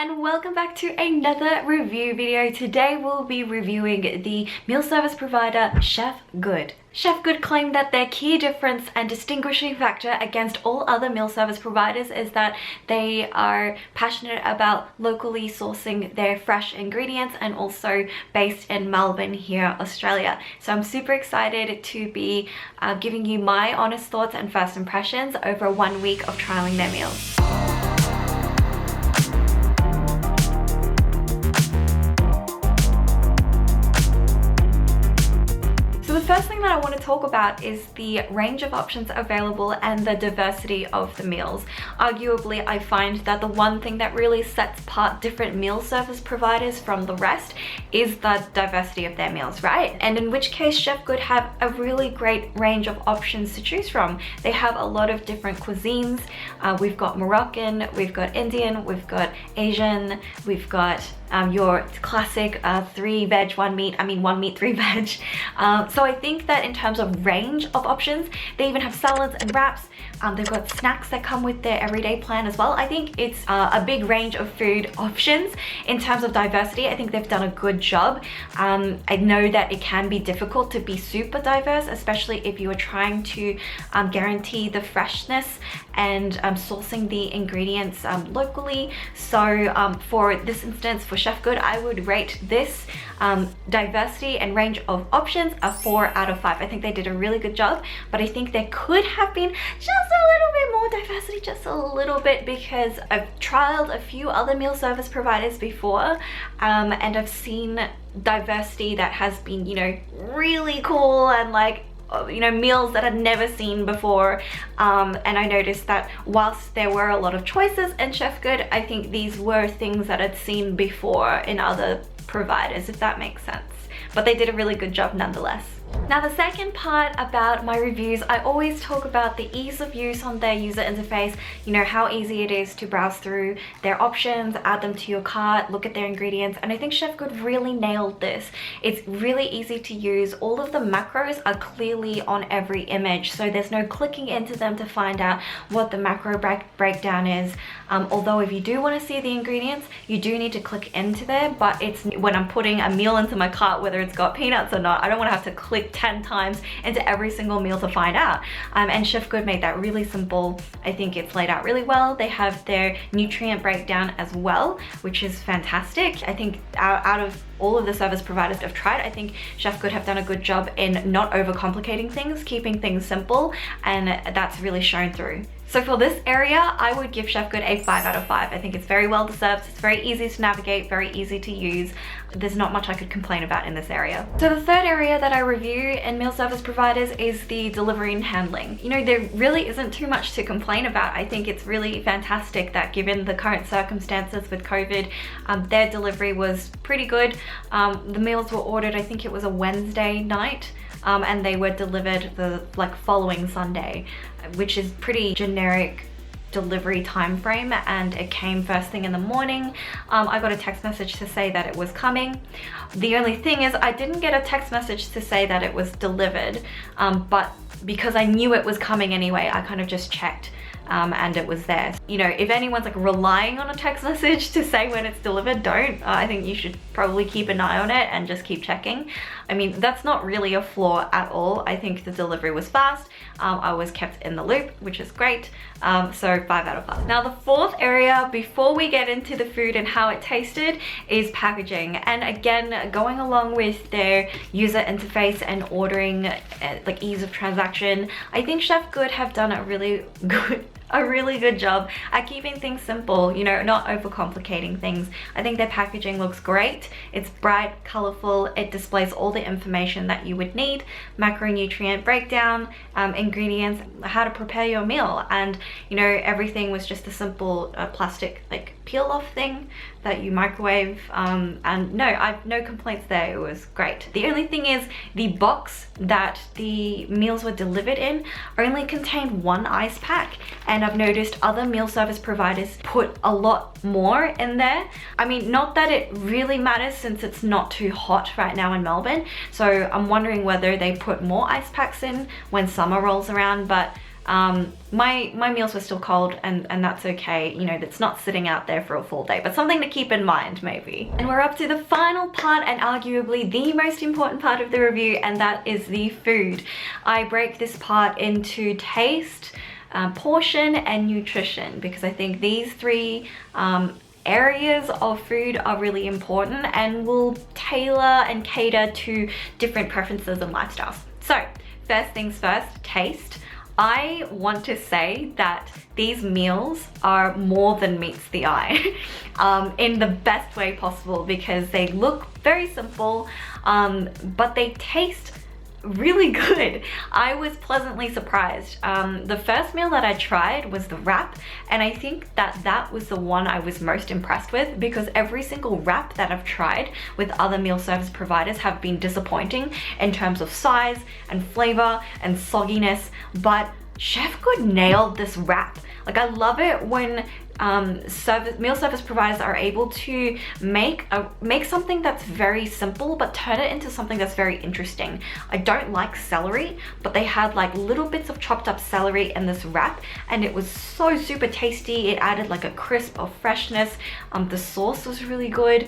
and welcome back to another review video. Today we'll be reviewing the meal service provider Chefgood. Chefgood claim that their key difference and distinguishing factor against all other meal service providers is that they are passionate about locally sourcing their fresh ingredients and also based in Melbourne here, Australia. So I'm super excited to be giving you my honest thoughts and first impressions over 1 week of trialing their meals. So the first thing that I want to talk about is the range of options available and the diversity of the meals. Arguably, I find that the one thing that really sets apart different meal service providers from the rest is the diversity of their meals, right? And in which case Chefgood have a really great range of options to choose from. They have a lot of different cuisines. We've got Moroccan, we've got Indian, we've got Asian, we've got your classic 3 veg, 1 meat, 1 meat, 3 veg. So I think that in terms of range of options, they even have salads and wraps. They've got snacks that come with their everyday plan as well. I think it's a big range of food options. In terms of diversity, I think they've done a good job. I know that it can be difficult to be super diverse, especially if you are trying to guarantee the freshness and sourcing the ingredients locally. So for this instance, for Chefgood, I would rate this diversity and range of options a 4 out of 5. I think they did a really good job, but I think there could have been just a little bit more diversity, just a little bit, because I've trialed a few other meal service providers before and I've seen diversity that has been, you know, really cool and like, you know, meals that I'd never seen before, and I noticed that whilst there were a lot of choices in Chefgood, I think these were things that I'd seen before in other providers, if that makes sense. But they did a really good job nonetheless. Now, the second part about my reviews, I always talk about the ease of use on their user interface, you know, how easy it is to browse through their options, add them to your cart, look at their ingredients, and I think Chefgood really nailed this. It's really easy to use. All of the macros are clearly on every image, so there's no clicking into them to find out what the macro breakdown is. Although if you do want to see the ingredients, you do need to click into there, but it's when I'm putting a meal into my cart, whether it's got peanuts or not, I don't want to have to click 10 times into every single meal to find out. And Chefgood made that really simple. I think it's laid out really well. They have their nutrient breakdown as well, which is fantastic. I think out of all of the service providers I've tried, I think Chefgood have done a good job in not overcomplicating things, keeping things simple, and that's really shown through. So for this area, I would give Chefgood a 5 out of 5. I think it's very well deserved. It's very easy to navigate, very easy to use. There's not much I could complain about in this area. So the third area that I review in meal service providers is the delivery and handling. You know, there really isn't too much to complain about. I think it's really fantastic that given the current circumstances with COVID, their delivery was pretty good. The meals were ordered, I think it was a Wednesday night, and they were delivered the following Sunday, which is pretty generic delivery time frame, and it came first thing in the morning. I got a text message to say that it was coming. The only thing is I didn't get a text message to say that it was delivered, but because I knew it was coming anyway, I kind of just checked. And it was there. You know, if anyone's like relying on a text message to say when it's delivered, don't. I think you should probably keep an eye on it and just keep checking. I mean, that's not really a flaw at all. I think the delivery was fast. I was kept in the loop, which is great. So 5 out of 5. Now the fourth area, before we get into the food and how it tasted, is packaging. And again, going along with their user interface and ordering, like ease of transaction, I think Chefgood have done a really good job at keeping things simple, you know, not overcomplicating things. I think their packaging looks great. It's bright, colorful, it displays all the information that you would need, macronutrient breakdown, ingredients, how to prepare your meal, and you know, everything was just a simple plastic like peel off thing that you microwave, and no, I've no complaints there. It was great. The only thing is the box that the meals were delivered in only contained 1 ice pack, and I've noticed other meal service providers put a lot more in there. I mean, not that it really matters since it's not too hot right now in Melbourne, so I'm wondering whether they put more ice packs in when summer rolls around, but my meals were still cold, and that's okay. You know, that's not sitting out there for a full day, but something to keep in mind maybe. And we're up to the final part, and arguably the most important part of the review, and that is the food. I break this part into taste, portion, and nutrition, because I think these three areas of food are really important and will tailor and cater to different preferences and lifestyles. So first things first, taste. I want to say that these meals are more than meets the eye in the best way possible, because they look very simple, but they taste really good. I was pleasantly surprised. The first meal that I tried was the wrap, and I think that was the one I was most impressed with, because every single wrap that I've tried with other meal service providers have been disappointing in terms of size and flavor and sogginess, but Chefgood nailed this wrap. Like, I love it when meal service providers are able to make something that's very simple but turn it into something that's very interesting. I don't like celery, but they had like little bits of chopped up celery in this wrap, and it was so super tasty. It added like a crisp of freshness. The sauce was really good.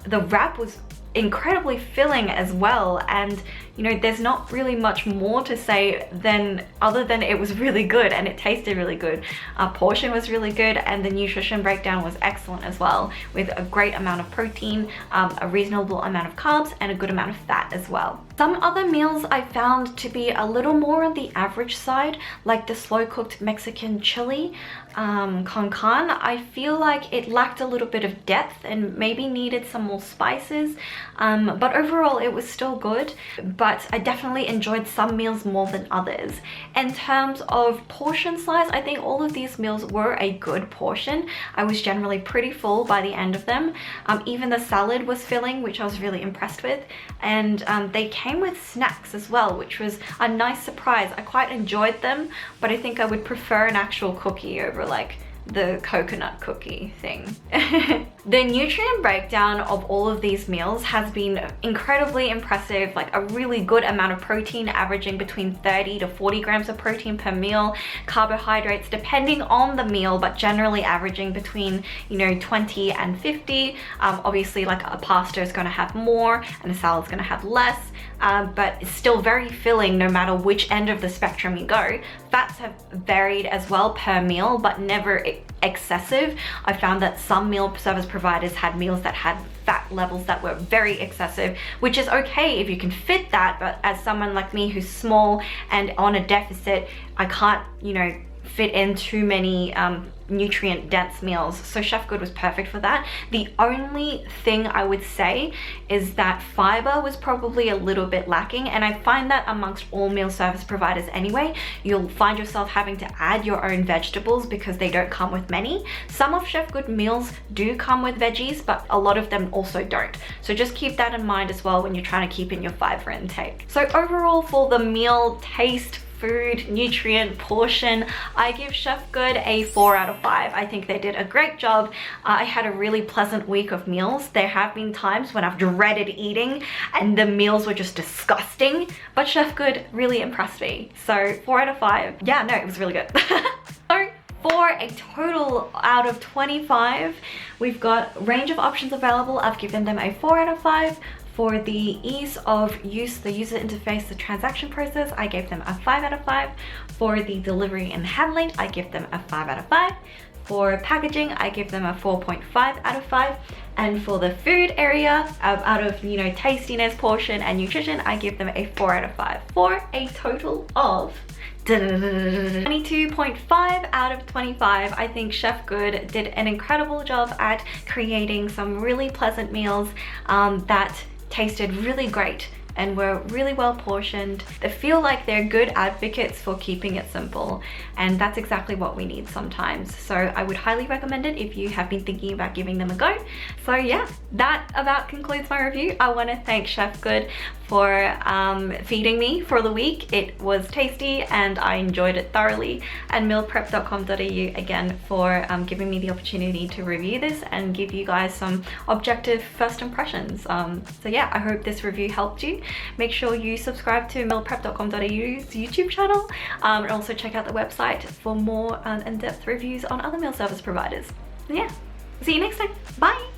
The wrap was incredibly filling as well, and you know, there's not really much more to say other than it was really good and it tasted really good. Portion was really good, and the nutrition breakdown was excellent as well, with a great amount of protein, a reasonable amount of carbs, and a good amount of fat as well. Some other meals I found to be a little more on the average side, like the slow cooked Mexican chili con carne. I feel like it lacked a little bit of depth and maybe needed some more spices, but overall it was still good. But I definitely enjoyed some meals more than others. In terms of portion size, I think all of these meals were a good portion. I was generally pretty full by the end of them. Even the salad was filling, which I was really impressed with. And they came with snacks as well, which was a nice surprise. I quite enjoyed them, but I think I would prefer an actual cookie over like the coconut cookie thing. The nutrient breakdown of all of these meals has been incredibly impressive, like a really good amount of protein, averaging between 30 to 40 grams of protein per meal, carbohydrates depending on the meal, but generally averaging between, you know, 20 and 50. Obviously, like a pasta is going to have more and a salad is going to have less, but it's still very filling no matter which end of the spectrum you go. Fats have varied as well per meal, but never excessive. I found that some meal service providers had meals that had fat levels that were very excessive, which is okay if you can fit that, but as someone like me who's small and on a deficit, I can't, you know, fit in too many nutrient dense meals. So Chefgood was perfect for that. The only thing I would say is that fiber was probably a little bit lacking, and I find that amongst all meal service providers anyway. You'll find yourself having to add your own vegetables because they don't come with many. Some of Chefgood meals do come with veggies, but a lot of them also don't. So just keep that in mind as well when you're trying to keep in your fiber intake. So overall, for the meal taste, food, nutrient, portion, I give Chefgood a 4 out of 5. I think they did a great job. I had a really pleasant week of meals. There have been times when I've dreaded eating and the meals were just disgusting, but Chefgood really impressed me. So 4 out of 5. Yeah, no, it was really good. So for a total out of 25, we've got range of options available. I've given them a 4 out of 5. For the ease of use, the user interface, the transaction process, I gave them a 5 out of 5. For the delivery and handling, I give them a 5 out of 5. For packaging, I give them a 4.5 out of 5. And for the food area, out of, you know, tastiness, portion, and nutrition, I give them a 4 out of 5. For a total of 22.5 out of 25. I think Chefgood did an incredible job at creating some really pleasant meals that tasted really great and were really well portioned. They feel like they're good advocates for keeping it simple, and that's exactly what we need sometimes. So I would highly recommend it if you have been thinking about giving them a go. So yeah, that about concludes my review. I want to thank Chefgood for feeding me for the week. It was tasty and I enjoyed it thoroughly, and mealprep.com.au again for giving me the opportunity to review this and give you guys some objective first impressions. So yeah, I hope this review helped you. Make sure you subscribe to mealprep.com.au's YouTube channel, and also check out the website for more in-depth reviews on other meal service providers. Yeah, see you next time. Bye.